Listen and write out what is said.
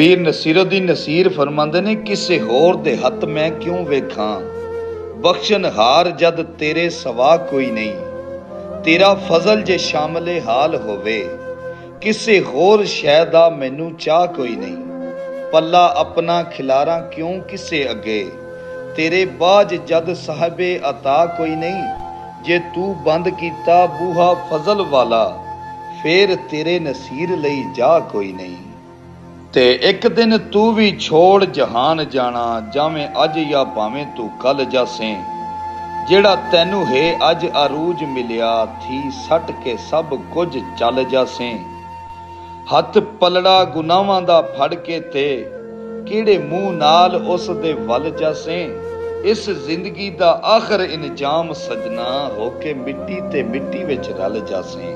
ਪੀਰ ਨਸੀਰੁੱਦੀਨ ਨਸੀਰ ਫਰਮਾਉਂਦੇ ਨੇ, ਕਿਸੇ ਹੋਰ ਦੇ ਹੱਥ ਮੈਂ ਕਿਉਂ ਵੇਖਾਂ, ਬਖਸ਼ਣਹਾਰ ਜਦ ਤੇਰੇ ਸਵਾ ਕੋਈ ਨਹੀਂ। ਤੇਰਾ ਫਜ਼ਲ ਜੇ ਸ਼ਾਮਲੇ ਹਾਲ ਹੋਵੇ, ਕਿਸੇ ਹੋਰ ਸ਼ੈ ਦਾ ਮੈਨੂੰ ਚਾਹ ਕੋਈ ਨਹੀਂ। ਪੱਲਾ ਆਪਣਾ ਖਿਲਾਰਾਂ ਕਿਉਂ ਕਿਸੇ ਅੱਗੇ, ਤੇਰੇ ਬਾਝ ਜਦ ਸਾਹਿਬੇ ਅਤਾ ਕੋਈ ਨਹੀਂ। ਜੇ ਤੂੰ ਬੰਦ ਕੀਤਾ ਬੂਹਾ ਫਜ਼ਲ ਵਾਲਾ, ਫੇਰ ਤੇਰੇ ਨਸੀਰ ਲਈ ਜਾ ਕੋਈ ਨਹੀਂ। ਤੇ ਇੱਕ ਦਿਨ ਤੂੰ ਵੀ ਛੋੜ ਜਹਾਨ ਜਾਣਾ, ਜਾਵੇਂ ਅੱਜ ਜਾਂ ਭਾਵੇਂ ਤੂੰ ਕੱਲ ਜਾਸੇ। ਜਿਹੜਾ ਤੈਨੂੰ ਹੈ ਅੱਜ ਅਰੂਜ ਮਿਲਿਆ, ਥੀ ਸੱਟ ਕੇ ਸਭ ਕੁਝ ਚੱਲ ਜਾਸੇ। ਹੱਥ ਪਲੜਾ ਗੁਨਾਹਾਂ ਦਾ ਫੜ ਕੇ ਤੇ, ਕਿਹੜੇ ਮੂੰਹ ਨਾਲ ਉਸ ਦੇ ਵੱਲ ਜਾਸੇ। ਇਸ ਜ਼ਿੰਦਗੀ ਦਾ ਆਖਰ ਇੰਜਾਮ ਸਜਣਾ, ਹੋ ਕੇ ਮਿੱਟੀ ਤੇ ਮਿੱਟੀ ਵਿੱਚ ਰਲ ਜਾਸੇ।